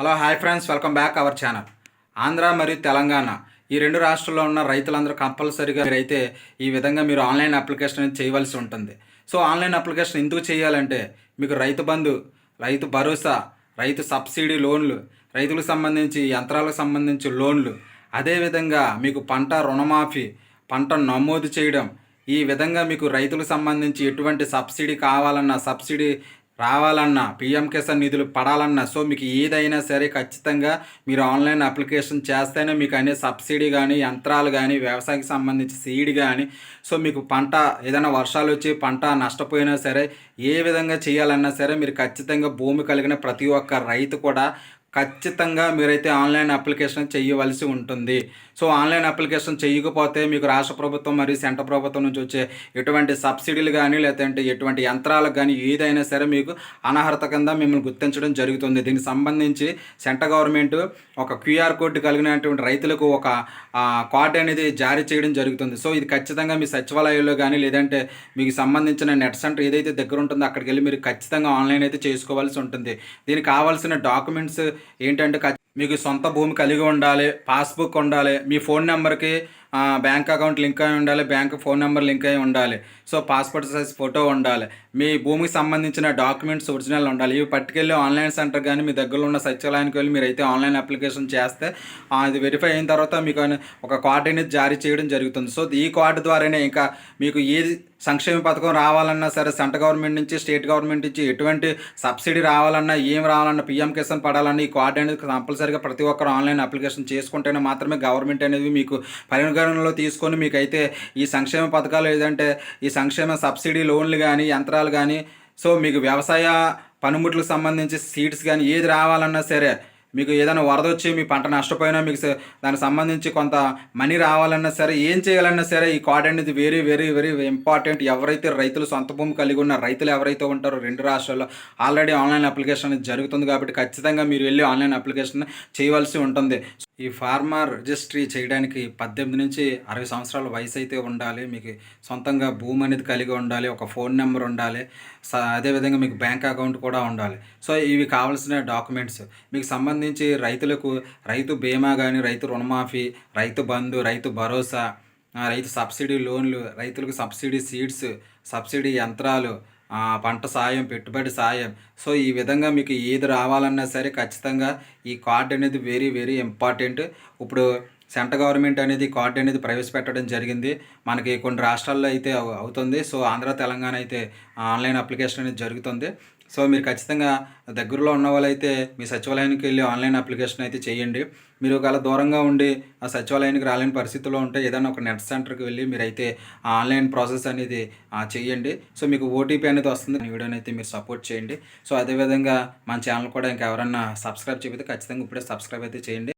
Hello hi friends, welcome back our channel. Andhra మరియు తెలంగాణ ఈ రెండు రాష్ట్రాల్లో ఉన్న రైతులందరూ కంపల్సరీగా మీరైతే ఈ విధంగా మీరు ఆన్లైన్ అప్లికేషన్ అనేది చేయవలసి ఉంటుంది. సో ఆన్లైన్ అప్లికేషన్ ఎందుకు చేయాలంటే మీకు రైతు బంధు, రైతు భరోసా, రైతు సబ్సిడీ లోన్లు, రైతులకు సంబంధించి యంత్రాలకు సంబంధించి లోన్లు, అదేవిధంగా మీకు పంట రుణమాఫీ, పంట నమోదు చేయడం, ఈ విధంగా మీకు రైతులకు సంబంధించి ఎటువంటి సబ్సిడీ కావాలన్నా, సబ్సిడీ రావాలన్నా, పిఎం కిసాన్ నిధులు పడాలన్నా, సో మీకు ఏదైనా సరే ఖచ్చితంగా మీరు ఆన్లైన్ అప్లికేషన్ చేస్తేనే మీకు అనే సబ్సిడీ కానీ, యంత్రాలు కానీ, వ్యవసాయకి సంబంధించి సీడ్ కానీ, సో మీకు పంట ఏదైనా వర్షాలు వచ్చి పంట నష్టపోయినా సరే, ఏ విధంగా చేయాలన్నా సరే మీరు ఖచ్చితంగా భూమి కలిగిన ప్రతి ఒక్క రైతు కూడా ఖచ్చితంగా మీరైతే ఆన్లైన్ అప్లికేషన్ చేయవలసి ఉంటుంది. సో ఆన్లైన్ అప్లికేషన్ చేయకపోతే మీకు రాష్ట్ర ప్రభుత్వం మరియు సెంట్రల్ ప్రభుత్వం నుంచి వచ్చే ఎటువంటి సబ్సిడీలు కానీ, లేదంటే ఎటువంటి యంత్రాలకు కానీ ఏదైనా సరే మీకు అనర్హత కింద మిమ్మల్ని గుర్తించడం జరుగుతుంది. దీనికి సంబంధించి సెంట్రల్ గవర్నమెంట్ ఒక క్యూఆర్ కోడ్ కలిగినటువంటి రైతులకు ఒక కార్డు అనేది జారీ చేయడం జరుగుతుంది. సో ఇది ఖచ్చితంగా మీ సచివాలయంలో కానీ, లేదంటే మీకు సంబంధించిన నెట్ సెంటర్ ఏదైతే దగ్గర ఉంటుందో అక్కడికి వెళ్ళి మీరు ఖచ్చితంగా ఆన్లైన్ అయితే చేసుకోవాల్సి ఉంటుంది. దీనికి కావాల్సిన డాక్యుమెంట్స్ ఏంటంటే మీకు సొంత భూమి కలిగి ఉండాలి, పాస్బుక్ ఉండాలి, మీ ఫోన్ నెంబర్కి బ్యాంక్ అకౌంట్ లింక్ అయి ఉండాలి, బ్యాంక్ ఫోన్ నెంబర్ లింక్ అయి ఉండాలి, సో పాస్పోర్ట్ సైజ్ ఫోటో ఉండాలి, మీ భూమికి సంబంధించిన డాక్యుమెంట్స్ ఒరిజినల్ ఉండాలి. ఇవి పట్టుకెళ్ళి ఆన్లైన్ సెంటర్ కానీ మీ దగ్గరలో ఉన్న సచివాలయానికి వెళ్ళి మీరు అయితే ఆన్లైన్ అప్లికేషన్ చేస్తే అది వెరిఫై అయిన తర్వాత మీకు ఒక కార్డు అనేది జారీ చేయడం జరుగుతుంది. సో ఈ కార్డు ద్వారానే ఇంకా మీకు ఏది సంక్షేమ పథకం రావాలన్నా సరే, సెంట్రల్ గవర్నమెంట్ నుంచి, స్టేట్ గవర్నమెంట్ నుంచి ఎటువంటి సబ్సిడీ రావాలన్నా, ఏం రావాలన్నా, పిఎం కిసాన్ పడాలన్నా ఈ కార్డు అనేది కంపల్సరీగా ప్రతి ఒక్కరు ఆన్లైన్ అప్లికేషన్ చేసుకుంటేనే మాత్రమే గవర్నమెంట్ అనేది మీకు పరిగణనలో తీసుకొని మీకైతే ఈ సంక్షేమ పథకాలు, లేదంటే ఈ సంక్షేమ సబ్సిడీ లోన్లు కానీ, యంత్రాలు కానీ, సో మీకు వ్యవసాయ పనిముట్లకు సంబంధించి సీడ్స్ కానీ ఏది రావాలన్నా సరే, మీకు ఏదైనా వరద వచ్చి మీ పంట నష్టపోయినా మీకు దానికి సంబంధించి కొంత మనీ రావాలన్నా సరే, ఏం చేయాలన్నా సరే ఈ కార్డ్ అనేది వెరీ వెరీ వెరీ ఇంపార్టెంట్. ఎవరైతే రైతులు సొంత భూమి కలిగి ఉన్న రైతులు ఎవరైతే ఉంటారో రెండు రాష్ట్రాల్లో ఆల్రెడీ ఆన్లైన్ అప్లికేషన్ అనేది జరుగుతుంది కాబట్టి ఖచ్చితంగా మీరు వెళ్ళి ఆన్లైన్ అప్లికేషన్ చేయవలసి ఉంటుంది. ఈ ఫార్మర్ రిజిస్ట్రీ చేయడానికి 18 నుంచి 60 సంవత్సరాల వయసు అయితే ఉండాలి, మీకు సొంతంగా భూమి అనేది కలిగి ఉండాలి, ఒక ఫోన్ నెంబర్ ఉండాలి, అదేవిధంగా మీకు బ్యాంక్ అకౌంట్ కూడా ఉండాలి. సో ఇవి కావాల్సిన డాక్యుమెంట్స్. మీకు సంబంధించి రైతులకు రైతు బీమా కానీ, రైతు రుణమాఫీ, రైతు బంధు, రైతు భరోసా, రైతు సబ్సిడీ లోన్లు, రైతులకు సబ్సిడీ సీడ్స్, సబ్సిడీ యంత్రాలు, పంట సాయం, పెట్టుబడి సాయం, సో ఈ విధంగా మీకు ఏది రావాలన్నా సరే ఖచ్చితంగా ఈ కార్డు అనేది వెరీ వెరీ ఇంపార్టెంట్. ఇప్పుడు సెంట్రల్ గవర్నమెంట్ అనేది కార్డు అనేది ప్రవేశపెట్టడం జరిగింది. మనకి కొన్ని రాష్ట్రాల్లో అయితే అవుతుంది. సో ఆంధ్ర, తెలంగాణ అయితే ఆన్లైన్ అప్లికేషన్ అనేది జరుగుతుంది. సో మీరు ఖచ్చితంగా దగ్గరలో ఉన్న వాళ్ళైతే మీ సచివాలయానికి వెళ్ళి ఆన్లైన్ అప్లికేషన్ అయితే చేయండి. మీరు ఒకవేళ దూరంగా ఉండి ఆ సచివాలయానికి రాలేని పరిస్థితుల్లో ఉంటే ఏదైనా ఒక నెట్ సెంటర్కి వెళ్ళి మీరైతే ఆన్లైన్ ప్రాసెస్ అనేది చేయండి. సో మీకు ఓటీపీ అనేది వస్తుంది. ఈ వీడియోని అయితే మీరు సపోర్ట్ చేయండి. సో అదేవిధంగా మన ఛానల్ కూడా ఇంకా ఎవరన్నా సబ్స్క్రైబ్ చేయకపోతే ఖచ్చితంగా ఇప్పుడే సబ్స్క్రైబ్ అయితే చేయండి.